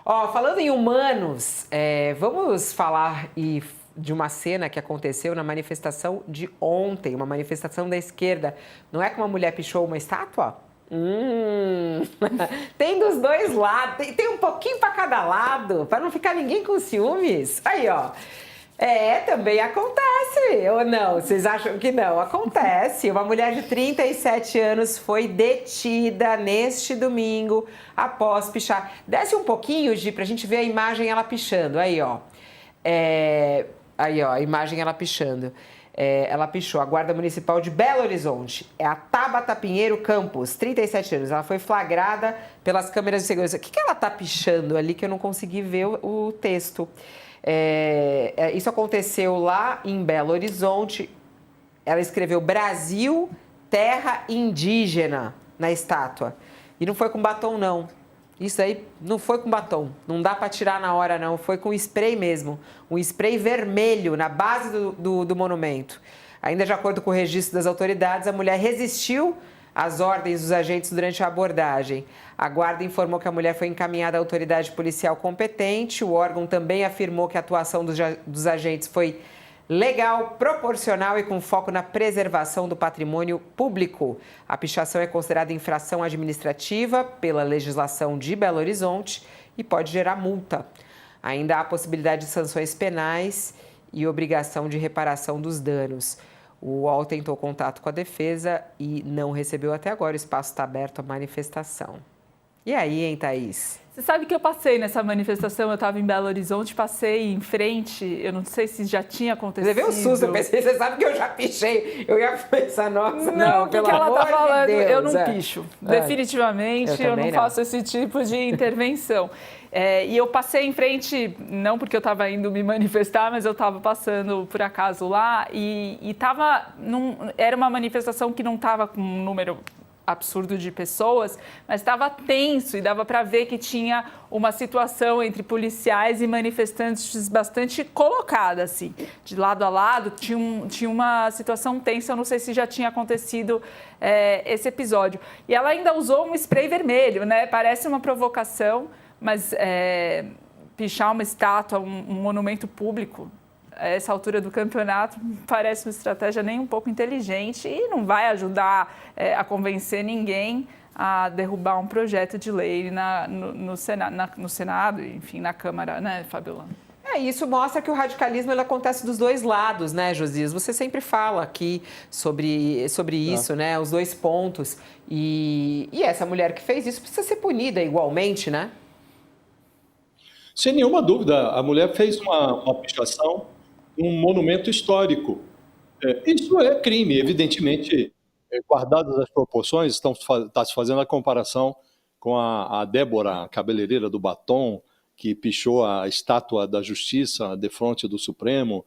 Ó, falando em humanos, vamos falar de uma cena que aconteceu na manifestação de ontem, uma manifestação da esquerda. Não é que uma mulher pichou uma estátua? Tem dos dois lados, tem um pouquinho para cada lado, para não ficar ninguém com ciúmes. Aí, ó. Também acontece, ou não? Vocês acham que não? Acontece. Uma mulher de 37 anos foi detida neste domingo após pichar. Desce um pouquinho, Gi, pra gente ver a imagem ela pichando. Aí, ó. Aí, ó, a imagem ela pichando. Ela pichou a Guarda Municipal de Belo Horizonte. É a Tabata Pinheiro Campos, 37 anos. Ela foi flagrada pelas câmeras de segurança. O que ela tá pichando ali que eu não consegui ver o texto? Isso aconteceu lá em Belo Horizonte. Ela escreveu Brasil, terra indígena na estátua. E não foi com batom, não. Isso aí não foi com batom. Não dá para tirar na hora, não. Foi com spray mesmo. Um spray vermelho na base do monumento. Ainda de acordo com o registro das autoridades, a mulher resistiu às ordens dos agentes durante a abordagem. A guarda informou que a mulher foi encaminhada à autoridade policial competente. O órgão também afirmou que a atuação dos agentes foi legal, proporcional e com foco na preservação do patrimônio público. A pichação é considerada infração administrativa pela legislação de Belo Horizonte e pode gerar multa. Ainda há possibilidade de sanções penais e obrigação de reparação dos danos. O UOL tentou contato com a defesa e não recebeu até agora. O espaço está aberto à manifestação. E aí, hein, Thaís? Você sabe que eu passei nessa manifestação, eu estava em Belo Horizonte, passei em frente, eu não sei se já tinha acontecido. Levei um susto, eu pensei, você sabe que eu já pichei, eu ia pensar, nossa, não, pelo que ela amor tá falando, de Deus. Eu não picho, definitivamente, eu não faço esse tipo de intervenção. E eu passei em frente, não porque eu estava indo me manifestar, mas eu estava passando por acaso lá e era uma manifestação que não estava com um número absurdo de pessoas, mas estava tenso e dava para ver que tinha uma situação entre policiais e manifestantes bastante colocada, assim, de lado a lado, tinha uma situação tensa, eu não sei se já tinha acontecido esse episódio. E ela ainda usou um spray vermelho, né? Parece uma provocação, mas pichar uma estátua, um monumento público, a essa altura do campeonato, parece uma estratégia nem um pouco inteligente e não vai ajudar a convencer ninguém a derrubar um projeto de lei no Senado, enfim, na Câmara, né, Fabiola? Isso mostra que o radicalismo ele acontece dos dois lados, né, Josias? Você sempre fala aqui sobre isso, né? Os dois pontos. E essa mulher que fez isso precisa ser punida igualmente, né? Sem nenhuma dúvida, a mulher fez uma pichação um monumento histórico. Isso é crime, evidentemente, guardadas as proporções, está se fazendo a comparação com a Débora, a cabeleireira do batom, que pichou a estátua da Justiça defronte do Supremo,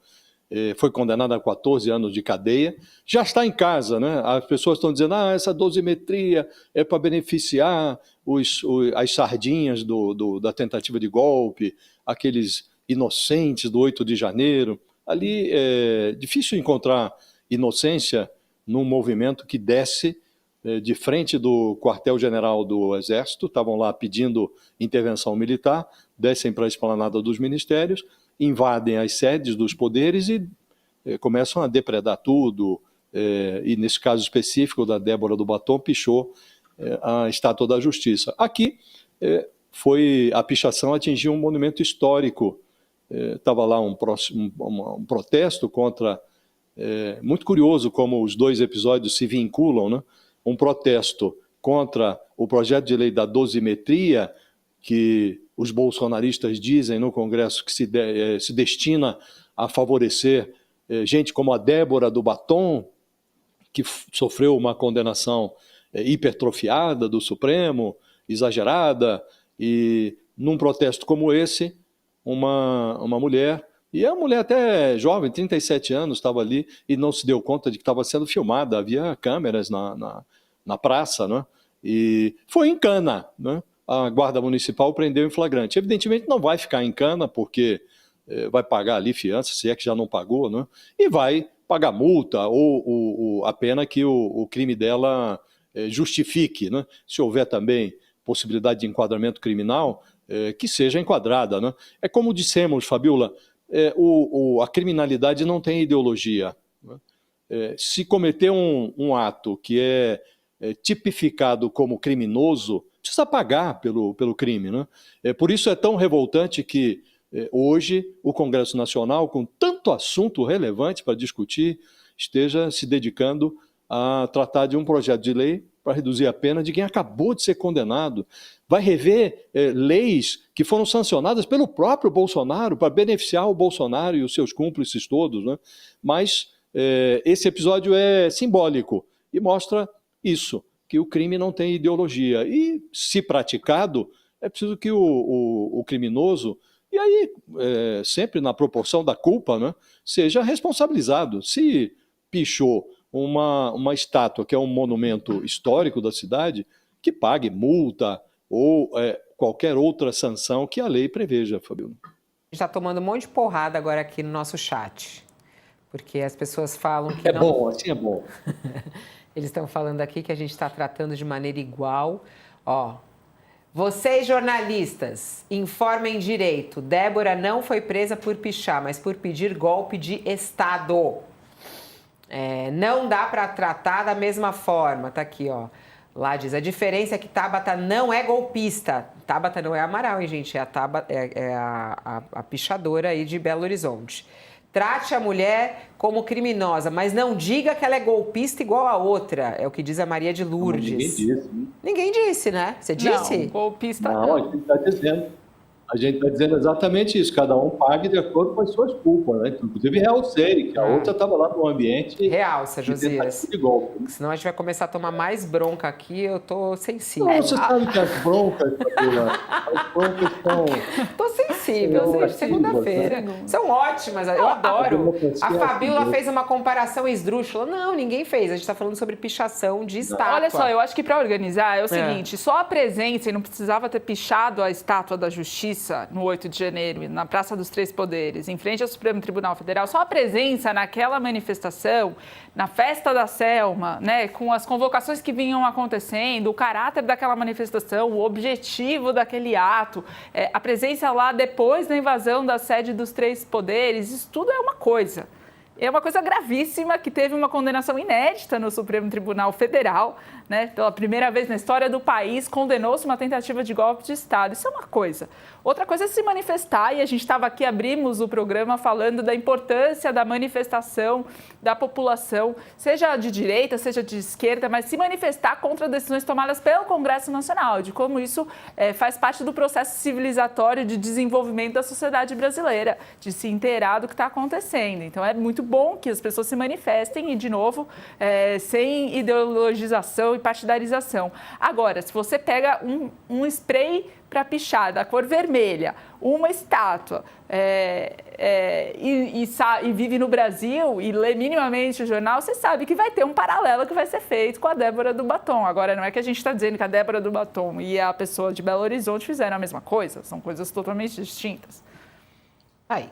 foi condenada a 14 anos de cadeia, já está em casa, né? As pessoas estão dizendo, essa dosimetria é para beneficiar as sardinhas da tentativa de golpe, aqueles inocentes do 8 de janeiro. Ali é difícil encontrar inocência num movimento que desce de frente do quartel-general do Exército, estavam lá pedindo intervenção militar, descem para a esplanada dos ministérios, invadem as sedes dos poderes e começam a depredar tudo, e nesse caso específico da Débora do Batom, pichou a Estátua da Justiça. Aqui a pichação atingiu um monumento histórico. Estava lá um protesto contra... muito curioso como os dois episódios se vinculam, né? Um protesto contra o projeto de lei da dosimetria, que os bolsonaristas dizem no Congresso que se destina a favorecer gente como a Débora do Batom, que sofreu uma condenação hipertrofiada do Supremo, exagerada, e num protesto como esse, uma mulher, e a mulher até jovem, 37 anos, estava ali e não se deu conta de que estava sendo filmada, havia câmeras na praça, né? E foi em cana, né? A Guarda Municipal prendeu em flagrante. Evidentemente não vai ficar em cana, porque vai pagar ali fiança, se é que já não pagou, né? E vai pagar multa ou a pena que o crime dela justifique, né? Se houver também possibilidade de enquadramento criminal, que seja enquadrada, né? É como dissemos, Fabiola, a criminalidade não tem ideologia, né? Se cometer um ato que é tipificado como criminoso, precisa pagar pelo crime, né? Por isso é tão revoltante que hoje o Congresso Nacional, com tanto assunto relevante para discutir, esteja se dedicando a tratar de um projeto de lei para reduzir a pena de quem acabou de ser condenado. Vai rever leis que foram sancionadas pelo próprio Bolsonaro para beneficiar o Bolsonaro e os seus cúmplices todos, né? Mas esse episódio é simbólico e mostra isso, que o crime não tem ideologia. E, se praticado, é preciso que o criminoso, e aí sempre na proporção da culpa, né, seja responsabilizado. Se pichou uma estátua que é um monumento histórico da cidade, que pague multa ou qualquer outra sanção que a lei preveja, Fabiola. A gente está tomando um monte de porrada agora aqui no nosso chat, porque as pessoas falam que não... bom, assim é bom. Eles estão falando aqui que a gente está tratando de maneira igual. Ó, vocês jornalistas, informem direito. Débora não foi presa por pichar, mas por pedir golpe de Estado. Não dá para tratar da mesma forma. Tá aqui, ó. Lá diz, a diferença é que Tabata não é golpista. Tabata não é Amaral, hein, gente? É a pichadora aí de Belo Horizonte. Trate a mulher como criminosa, mas não diga que ela é golpista igual a outra. É o que diz a Maria de Lourdes. Ninguém disse. Ninguém disse, né? Você disse? Não, golpista não. A gente está dizendo. A gente está dizendo exatamente isso. Cada um pague de acordo com as suas culpas, né? Inclusive realcei que a outra estava lá no ambiente... Realça, Josias. De golpe. Senão a gente vai começar a tomar mais bronca aqui. Eu tô sensível. Não, você sabe que as broncas, Fabiola, as broncas são... Tô sensível, segunda-feira. São ótimas, eu adoro. A Fabiola fez uma comparação esdrúxula. Não, ninguém fez. A gente está falando sobre pichação de estátua. Olha só, eu acho que para organizar é o seguinte, só a presença, e não precisava ter pichado a estátua da Justiça no 8 de janeiro, na Praça dos Três Poderes, em frente ao Supremo Tribunal Federal, só a presença naquela manifestação, na festa da Selma, né, com as convocações que vinham acontecendo, o caráter daquela manifestação, o objetivo daquele ato, a presença lá depois da invasão da sede dos Três Poderes, isso tudo é uma coisa. É uma coisa gravíssima que teve uma condenação inédita no Supremo Tribunal Federal, né? Pela primeira vez na história do país, condenou-se uma tentativa de golpe de Estado. Isso é uma coisa. Outra coisa é se manifestar, e a gente estava aqui, abrimos o programa falando da importância da manifestação da população, seja de direita, seja de esquerda, mas se manifestar contra decisões tomadas pelo Congresso Nacional, de como isso faz parte do processo civilizatório de desenvolvimento da sociedade brasileira, de se inteirar do que está acontecendo. Então, é muito bom que as pessoas se manifestem e, de novo, sem ideologização e partidarização. Agora, se você pega um spray para pichar da cor vermelha, uma estátua, e vive no Brasil e lê minimamente o jornal, você sabe que vai ter um paralelo que vai ser feito com a Débora do Batom. Agora, não é que a gente está dizendo que a Débora do Batom e a pessoa de Belo Horizonte fizeram a mesma coisa, são coisas totalmente distintas. Aí.